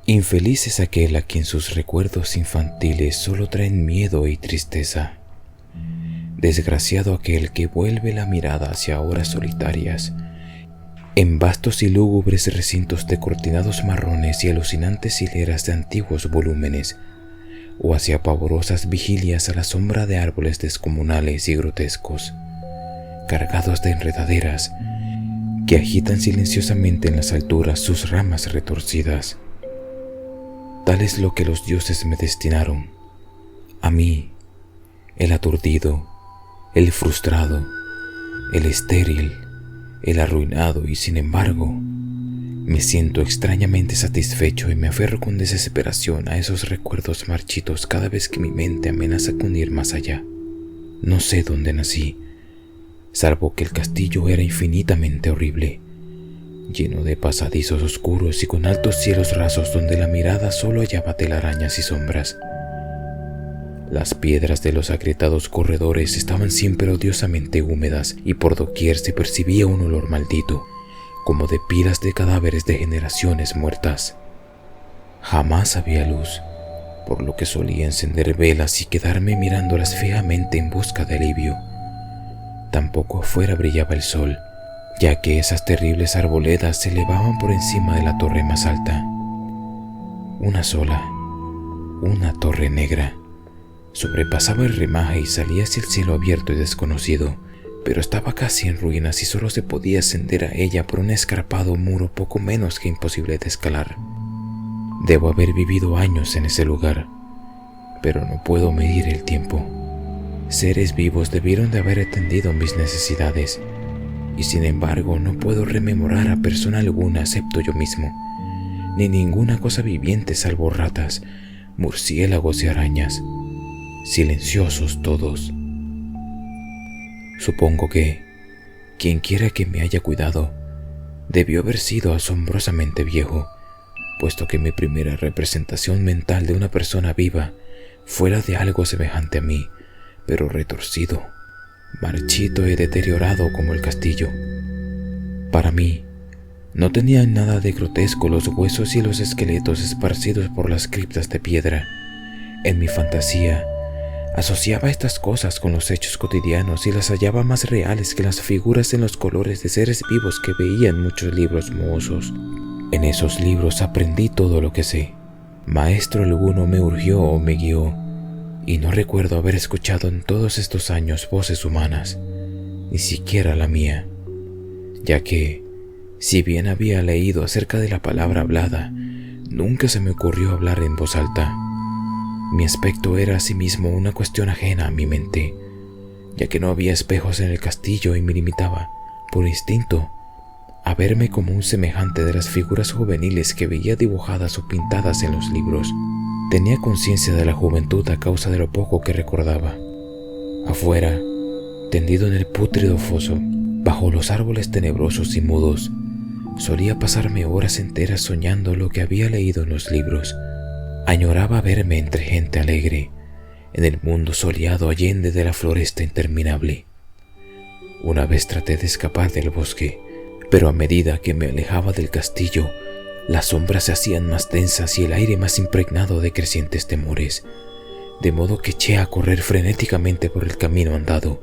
Infeliz es aquel a quien sus recuerdos infantiles solo traen miedo y tristeza. Desgraciado aquel que vuelve la mirada hacia horas solitarias, en vastos y lúgubres recintos de cortinados marrones y alucinantes hileras de antiguos volúmenes, o hacia pavorosas vigilias a la sombra de árboles descomunales y grotescos, cargados de enredaderas que agitan silenciosamente en las alturas sus ramas retorcidas. Tal es lo que los dioses me destinaron, a mí, el aturdido, el frustrado, el estéril, el arruinado, y sin embargo, me siento extrañamente satisfecho y me aferro con desesperación a esos recuerdos marchitos cada vez que mi mente amenaza con ir más allá. No sé dónde nací, salvo que el castillo era infinitamente horrible, lleno de pasadizos oscuros y con altos cielos rasos donde la mirada solo hallaba telarañas y sombras. Las piedras de los agrietados corredores estaban siempre odiosamente húmedas y por doquier se percibía un olor maldito, como de pilas de cadáveres de generaciones muertas. Jamás había luz, por lo que solía encender velas y quedarme mirándolas fijamente en busca de alivio. Tampoco afuera brillaba el sol, ya que esas terribles arboledas se elevaban por encima de la torre más alta. Una sola, una torre negra, sobrepasaba el remaje y salía hacia el cielo abierto y desconocido, pero estaba casi en ruinas y solo se podía ascender a ella por un escarpado muro poco menos que imposible de escalar. Debo haber vivido años en ese lugar, pero no puedo medir el tiempo. Seres vivos debieron de haber atendido mis necesidades, y sin embargo no puedo rememorar a persona alguna excepto yo mismo, ni ninguna cosa viviente salvo ratas, murciélagos y arañas, silenciosos todos. Supongo que quien quiera que me haya cuidado debió haber sido asombrosamente viejo, puesto que mi primera representación mental de una persona viva fue la de algo semejante a mí, pero retorcido, marchito y deteriorado como el castillo. Para mí, no tenían nada de grotesco los huesos y los esqueletos esparcidos por las criptas de piedra. En mi fantasía, asociaba estas cosas con los hechos cotidianos y las hallaba más reales que las figuras en los colores de seres vivos que veía en muchos libros mohosos. En esos libros aprendí todo lo que sé. Maestro alguno me urgió o me guió, y no recuerdo haber escuchado en todos estos años voces humanas, ni siquiera la mía, ya que, si bien había leído acerca de la palabra hablada, nunca se me ocurrió hablar en voz alta. Mi aspecto era asimismo una cuestión ajena a mi mente, ya que no había espejos en el castillo y me limitaba, por instinto, a verme como un semejante de las figuras juveniles que veía dibujadas o pintadas en los libros. Tenía conciencia de la juventud a causa de lo poco que recordaba. Afuera, tendido en el pútrido foso, bajo los árboles tenebrosos y mudos, solía pasarme horas enteras soñando lo que había leído en los libros. Añoraba verme entre gente alegre, en el mundo soleado allende de la floresta interminable. Una vez traté de escapar del bosque, pero a medida que me alejaba del castillo, las sombras se hacían más densas y el aire más impregnado de crecientes temores, de modo que eché a correr frenéticamente por el camino andado,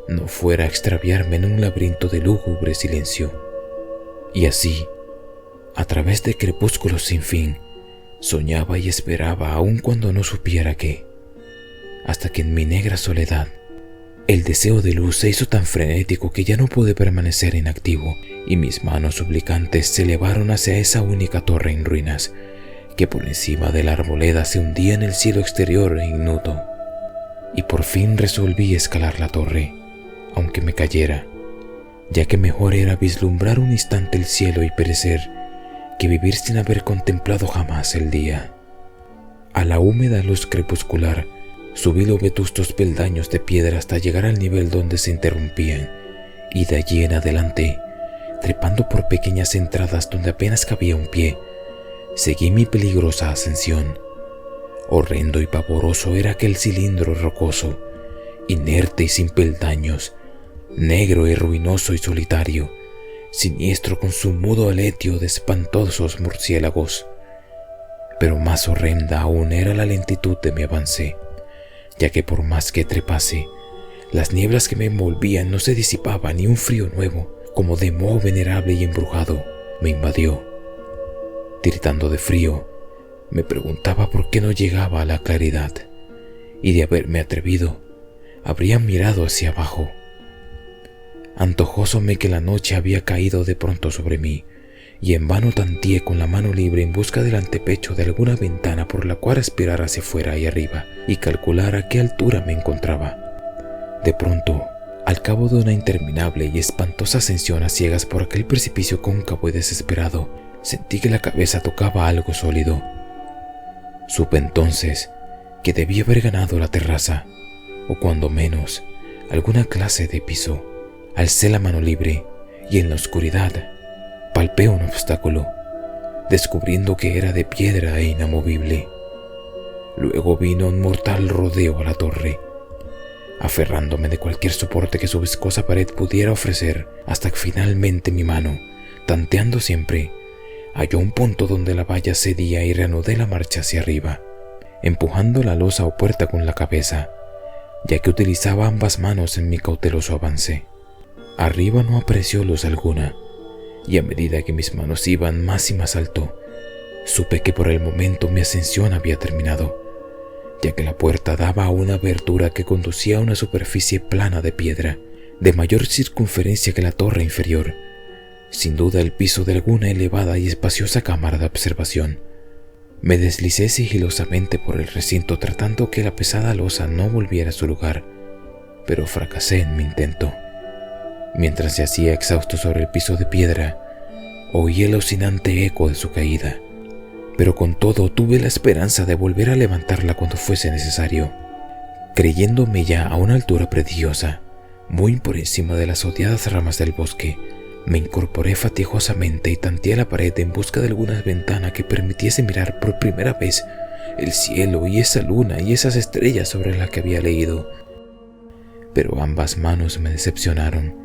no fuera a extraviarme en un laberinto de lúgubre silencio. Y así, a través de crepúsculos sin fin, soñaba y esperaba aun cuando no supiera qué, hasta que en mi negra soledad, el deseo de luz se hizo tan frenético que ya no pude permanecer inactivo y mis manos suplicantes se elevaron hacia esa única torre en ruinas que por encima de la arboleda se hundía en el cielo exterior e ignoto. Y por fin resolví escalar la torre, aunque me cayera, ya que mejor era vislumbrar un instante el cielo y perecer que vivir sin haber contemplado jamás el día. A la húmeda luz crepuscular subí los vetustos peldaños de piedra hasta llegar al nivel donde se interrumpían, y de allí en adelante, trepando por pequeñas entradas donde apenas cabía un pie, seguí mi peligrosa ascensión. Horrendo y pavoroso era aquel cilindro rocoso, inerte y sin peldaños, negro y ruinoso y solitario, siniestro con su mudo aleteo de espantosos murciélagos. Pero más horrenda aún era la lentitud de mi avance, ya que por más que trepase, las nieblas que me envolvían no se disipaban y un frío nuevo, como de moho venerable y embrujado, me invadió. Tiritando de frío, me preguntaba por qué no llegaba a la claridad, y de haberme atrevido, habría mirado hacia abajo. Antojósome que la noche había caído de pronto sobre mí, y en vano tanteé con la mano libre en busca del antepecho de alguna ventana por la cual aspirar hacia afuera y arriba y calcular a qué altura me encontraba. De pronto, al cabo de una interminable y espantosa ascensión a ciegas por aquel precipicio cóncavo y desesperado, sentí que la cabeza tocaba algo sólido. Supe entonces que debía haber ganado la terraza, o cuando menos, alguna clase de piso. Alcé la mano libre y en la oscuridad palpé un obstáculo, descubriendo que era de piedra e inamovible. Luego vino un mortal rodeo a la torre, aferrándome de cualquier soporte que su viscosa pared pudiera ofrecer, hasta que finalmente mi mano, tanteando siempre, halló un punto donde la valla cedía y reanudé la marcha hacia arriba, empujando la losa o puerta con la cabeza, ya que utilizaba ambas manos en mi cauteloso avance. Arriba no apareció luz alguna, y a medida que mis manos iban más y más alto, supe que por el momento mi ascensión había terminado, ya que la puerta daba a una abertura que conducía a una superficie plana de piedra, de mayor circunferencia que la torre inferior, sin duda el piso de alguna elevada y espaciosa cámara de observación. Me deslicé sigilosamente por el recinto tratando que la pesada losa no volviera a su lugar, pero fracasé en mi intento. Mientras yacía exhausto sobre el piso de piedra, oí el oscilante eco de su caída, pero con todo tuve la esperanza de volver a levantarla cuando fuese necesario. Creyéndome ya a una altura prodigiosa, muy por encima de las odiadas ramas del bosque, me incorporé fatigosamente y tanteé la pared en busca de alguna ventana que permitiese mirar por primera vez el cielo y esa luna y esas estrellas sobre las que había leído. Pero ambas manos me decepcionaron,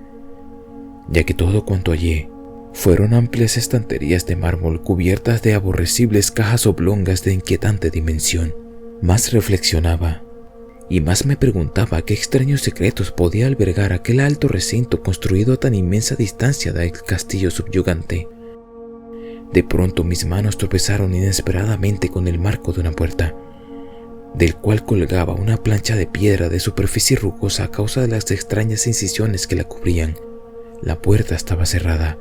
ya que todo cuanto hallé fueron amplias estanterías de mármol cubiertas de aborrecibles cajas oblongas de inquietante dimensión. Más reflexionaba y más me preguntaba qué extraños secretos podía albergar aquel alto recinto construido a tan inmensa distancia del castillo subyugante. De pronto mis manos tropezaron inesperadamente con el marco de una puerta, del cual colgaba una plancha de piedra de superficie rugosa a causa de las extrañas incisiones que la cubrían. La puerta estaba cerrada,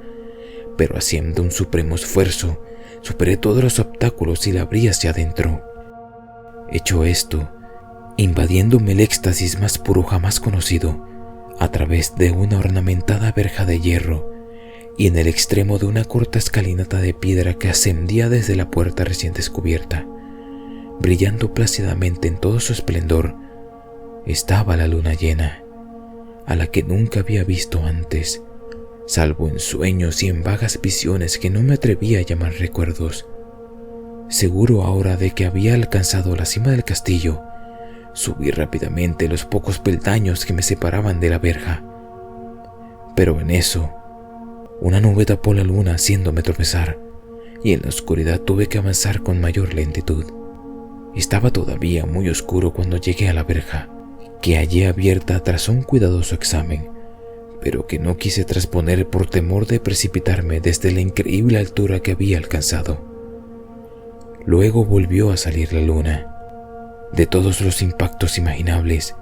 pero haciendo un supremo esfuerzo, superé todos los obstáculos y la abrí hacia adentro. Hecho esto, invadiéndome el éxtasis más puro jamás conocido, a través de una ornamentada verja de hierro y en el extremo de una corta escalinata de piedra que ascendía desde la puerta recién descubierta, brillando plácidamente en todo su esplendor, estaba la luna llena, a la que nunca había visto antes, salvo en sueños y en vagas visiones que no me atrevía a llamar recuerdos. Seguro ahora de que había alcanzado la cima del castillo, subí rápidamente los pocos peldaños que me separaban de la verja. Pero en eso, una nube tapó la luna haciéndome tropezar, y en la oscuridad tuve que avanzar con mayor lentitud. Estaba todavía muy oscuro cuando llegué a la verja, que hallé abierta tras un cuidadoso examen, pero que no quise trasponer por temor de precipitarme desde la increíble altura que había alcanzado. Luego volvió a salir la luna. De todos los impactos imaginables,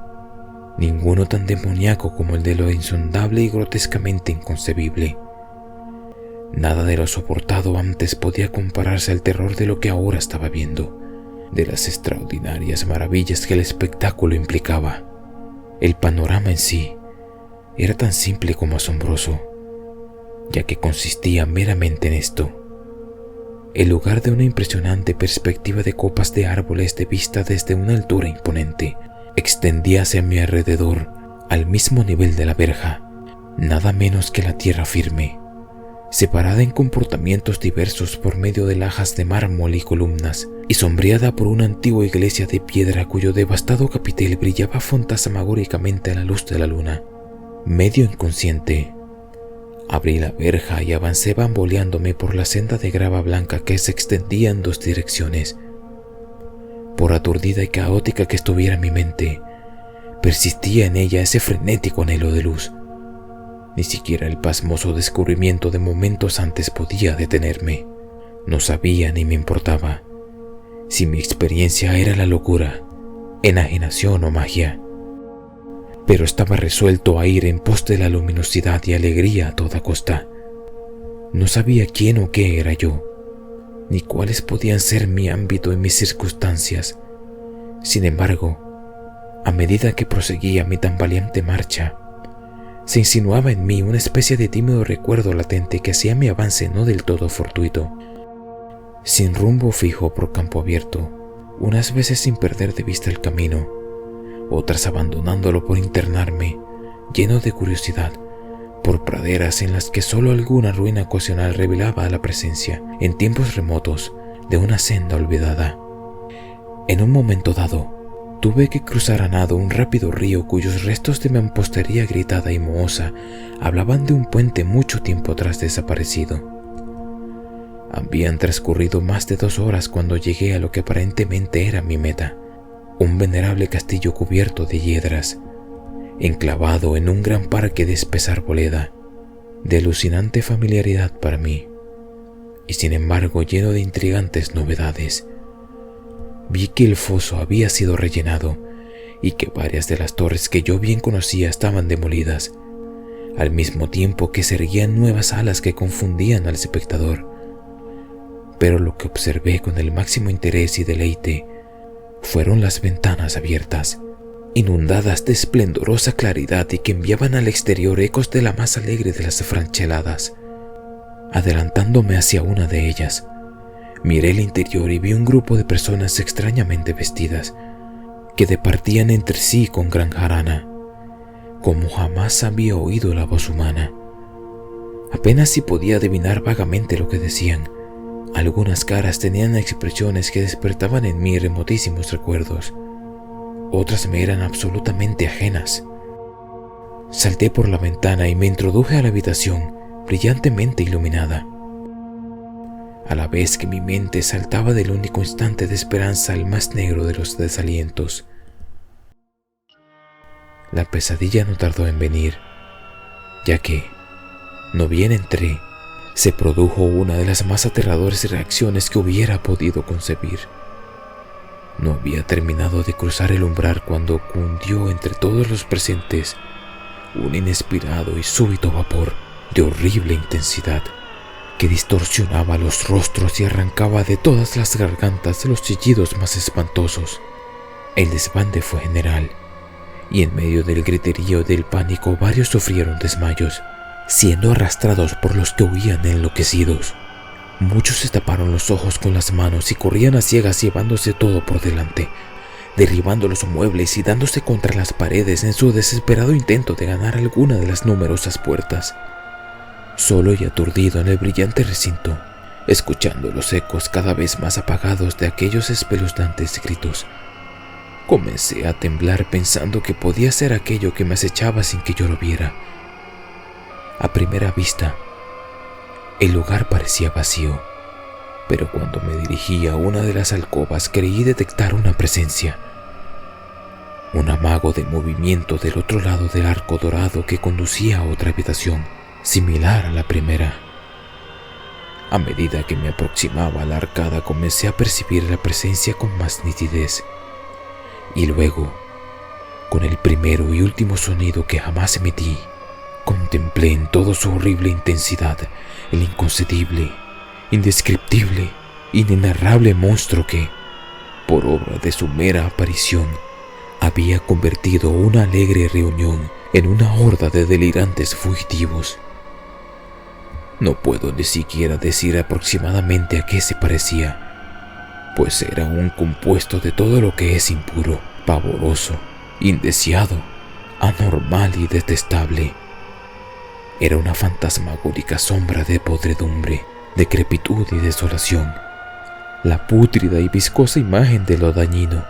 ninguno tan demoníaco como el de lo insondable y grotescamente inconcebible. Nada de lo soportado antes podía compararse al terror de lo que ahora estaba viendo, de las extraordinarias maravillas que el espectáculo implicaba. El panorama en sí era tan simple como asombroso, ya que consistía meramente en esto: en lugar de una impresionante perspectiva de copas de árboles de vista desde una altura imponente, extendíase a mi alrededor, al mismo nivel de la verja, nada menos que la tierra firme, separada en comportamientos diversos por medio de lajas de mármol y columnas, y sombreada por una antigua iglesia de piedra cuyo devastado capitel brillaba fantasmagóricamente a la luz de la luna. Medio inconsciente, Abrí la verja y avancé bamboleándome por la senda de grava blanca que se extendía en dos direcciones. Por aturdida y caótica que estuviera mi mente, persistía en ella ese frenético anhelo de luz. Ni siquiera el pasmoso descubrimiento de momentos antes podía detenerme. No sabía ni me importaba si mi experiencia era la locura, enajenación o magia. Pero estaba resuelto a ir en pos de la luminosidad y alegría a toda costa. No sabía quién o qué era yo, ni cuáles podían ser mi ámbito y mis circunstancias. Sin embargo, a medida que proseguía mi tambaleante marcha, se insinuaba en mí una especie de tímido recuerdo latente que hacía mi avance no del todo fortuito. Sin rumbo fijo por campo abierto, unas veces sin perder de vista el camino, otras abandonándolo por internarme, lleno de curiosidad, por praderas en las que solo alguna ruina ocasional revelaba la presencia, en tiempos remotos, de una senda olvidada. En un momento dado, tuve que cruzar a nado un rápido río cuyos restos de mampostería gritada y mohosa hablaban de un puente mucho tiempo atrás desaparecido. Habían transcurrido más de 2 horas cuando llegué a lo que aparentemente era mi meta, un venerable castillo cubierto de hiedras, enclavado en un gran parque de espesa arboleda, de alucinante familiaridad para mí, y sin embargo lleno de intrigantes novedades. Vi que el foso había sido rellenado y que varias de las torres que yo bien conocía estaban demolidas, al mismo tiempo que se erguían nuevas alas que confundían al espectador. Pero lo que observé con el máximo interés y deleite fueron las ventanas abiertas, inundadas de esplendorosa claridad y que enviaban al exterior ecos de la más alegre de las francheladas. Adelantándome hacia una de ellas, miré el interior y vi un grupo de personas extrañamente vestidas, que departían entre sí con gran jarana, como jamás había oído la voz humana. Apenas si podía adivinar vagamente lo que decían. Algunas caras tenían expresiones que despertaban en mí remotísimos recuerdos. Otras me eran absolutamente ajenas. Salté por la ventana y me introduje a la habitación brillantemente iluminada, a la vez que mi mente saltaba del único instante de esperanza al más negro de los desalientos. La pesadilla no tardó en venir, ya que, no bien entré, se produjo una de las más aterradoras reacciones que hubiera podido concebir. No había terminado de cruzar el umbral cuando cundió entre todos los presentes un inesperado y súbito vapor de horrible intensidad que distorsionaba los rostros y arrancaba de todas las gargantas los chillidos más espantosos. El desbande fue general, y en medio del griterío y del pánico varios sufrieron desmayos, siendo arrastrados por los que huían enloquecidos. Muchos se taparon los ojos con las manos y corrían a ciegas llevándose todo por delante, derribando los muebles y dándose contra las paredes en su desesperado intento de ganar alguna de las numerosas puertas. Solo y aturdido en el brillante recinto, escuchando los ecos cada vez más apagados de aquellos espeluznantes gritos, comencé a temblar pensando que podía ser aquello que me acechaba sin que yo lo viera. A primera vista, el lugar parecía vacío, pero cuando me dirigí a una de las alcobas creí detectar una presencia, un amago de movimiento del otro lado del arco dorado que conducía a otra habitación, similar a la primera. A medida que me aproximaba a la arcada comencé a percibir la presencia con más nitidez, y luego, con el primero y último sonido que jamás emití, contemplé en toda su horrible intensidad el inconcebible, indescriptible, inenarrable monstruo que, por obra de su mera aparición, había convertido una alegre reunión en una horda de delirantes fugitivos. No puedo ni siquiera decir aproximadamente a qué se parecía, pues era un compuesto de todo lo que es impuro, pavoroso, indeseado, anormal y detestable. Era una fantasmagórica sombra de podredumbre, decrepitud y desolación, la pútrida y viscosa imagen de lo dañino,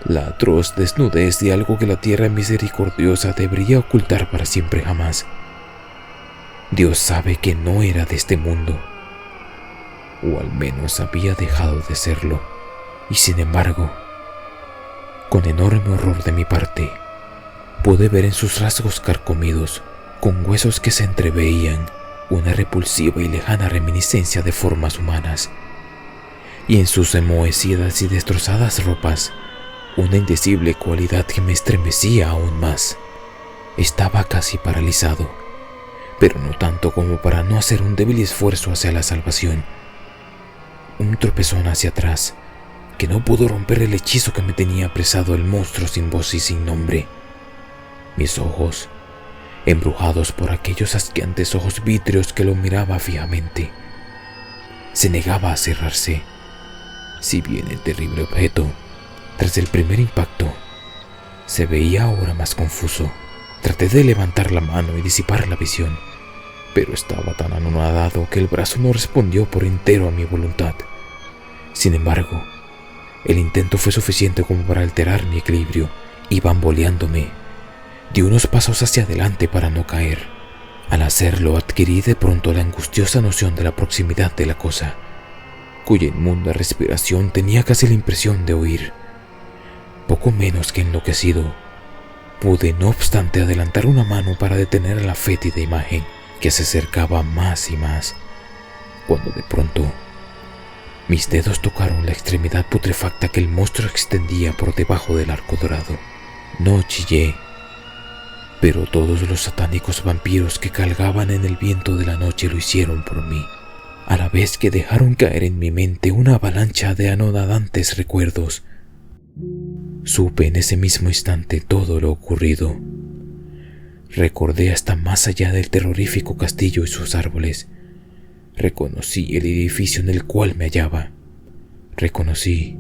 la atroz desnudez de algo que la tierra misericordiosa debería ocultar para siempre jamás. Dios sabe que no era de este mundo, o al menos había dejado de serlo, y sin embargo, con enorme horror de mi parte, pude ver en sus rasgos carcomidos, con huesos que se entreveían, una repulsiva y lejana reminiscencia de formas humanas, y en sus enmohecidas y destrozadas ropas, una indecible cualidad que me estremecía aún más. Estaba casi paralizado, pero no tanto como para no hacer un débil esfuerzo hacia la salvación. Un tropezón hacia atrás, que no pudo romper el hechizo que me tenía apresado el monstruo sin voz y sin nombre. Mis ojos, embrujados por aquellos asqueantes ojos vítreos que lo miraba fijamente, se negaba a cerrarse. Si bien el terrible objeto, tras el primer impacto, se veía ahora más confuso, traté de levantar la mano y disipar la visión, pero estaba tan anonadado que el brazo no respondió por entero a mi voluntad. Sin embargo, el intento fue suficiente como para alterar mi equilibrio y bamboleándome, di unos pasos hacia adelante para no caer. Al hacerlo, adquirí de pronto la angustiosa noción de la proximidad de la cosa, cuya inmunda respiración tenía casi la impresión de oír. Poco menos que enloquecido, pude no obstante adelantar una mano para detener a la fétida imagen que se acercaba más y más, cuando de pronto mis dedos tocaron la extremidad putrefacta que el monstruo extendía por debajo del arco dorado. No chillé, pero todos los satánicos vampiros que calgaban en el viento de la noche lo hicieron por mí, a la vez que dejaron caer en mi mente una avalancha de anonadantes recuerdos. Supe en ese mismo instante todo lo ocurrido. Recordé hasta más allá del terrorífico castillo y sus árboles. Reconocí el edificio en el cual me hallaba. Reconocí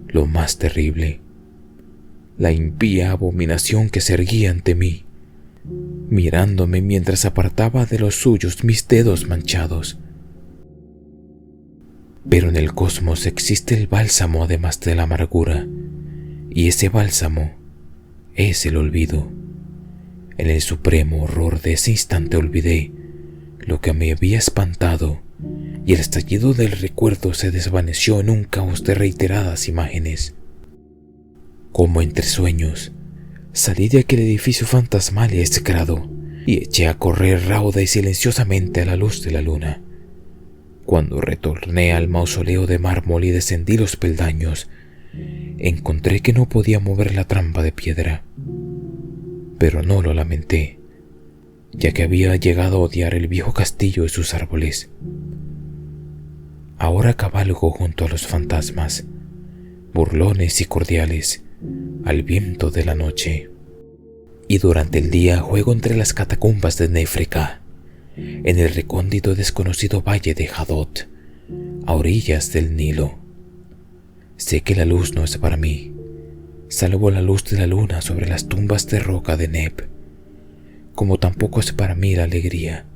lo más terrible, la impía abominación que se erguía ante mí, mirándome mientras apartaba de los suyos mis dedos manchados. Pero en el cosmos existe el bálsamo además de la amargura, y ese bálsamo es el olvido. En el supremo horror de ese instante olvidé lo que me había espantado, y el estallido del recuerdo se desvaneció en un caos de reiteradas imágenes. Como entre sueños, salí de aquel edificio fantasmal y execrado y eché a correr rauda y silenciosamente a la luz de la luna. Cuando retorné al mausoleo de mármol y descendí los peldaños, encontré que no podía mover la trampa de piedra. Pero no lo lamenté, ya que había llegado a odiar el viejo castillo y sus árboles. Ahora cabalgo junto a los fantasmas, burlones y cordiales, al viento de la noche. Y durante el día juego entre las catacumbas de Nefreka, en el recóndito y desconocido valle de Hadot, a orillas del Nilo. Sé que la luz no es para mí, salvo la luz de la luna sobre las tumbas de roca de Neb, como tampoco es para mí la alegría,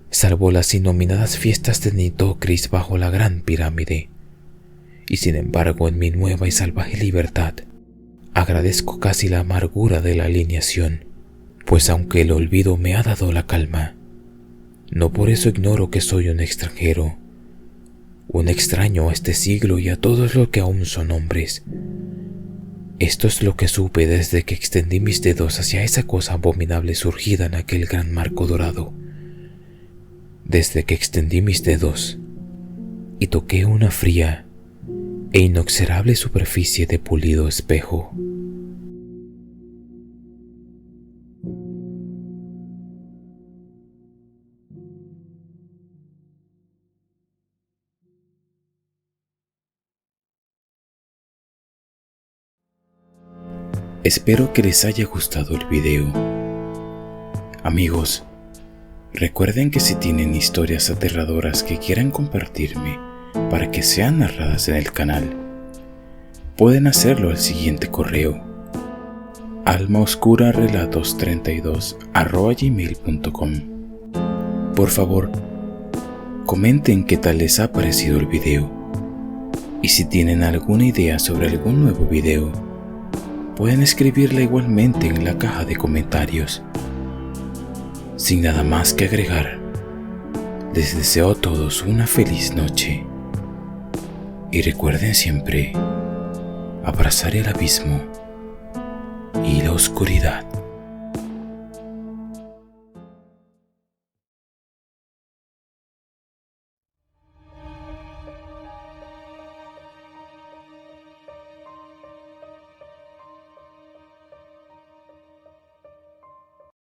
salvo las innominadas fiestas de Nitocris bajo la gran pirámide. Y sin embargo, en mi nueva y salvaje libertad, agradezco casi la amargura de la alineación, pues aunque el olvido me ha dado la calma, no por eso ignoro que soy un extranjero, un extraño a este siglo y a todos los que aún son hombres. Esto es lo que supe desde que extendí mis dedos hacia esa cosa abominable surgida en aquel gran marco dorado. Desde que extendí mis dedos y toqué una fría e inexorable superficie de pulido espejo. Espero que les haya gustado el video. Amigos, recuerden que si tienen historias aterradoras que quieran compartirme para que sean narradas en el canal, pueden hacerlo al siguiente correo: almaoscurarelatos32@gmail.com. Por favor, comenten qué tal les ha parecido el video, y si tienen alguna idea sobre algún nuevo video, pueden escribirla igualmente en la caja de comentarios. Sin nada más que agregar, les deseo a todos una feliz noche y recuerden siempre abrazar el abismo y la oscuridad.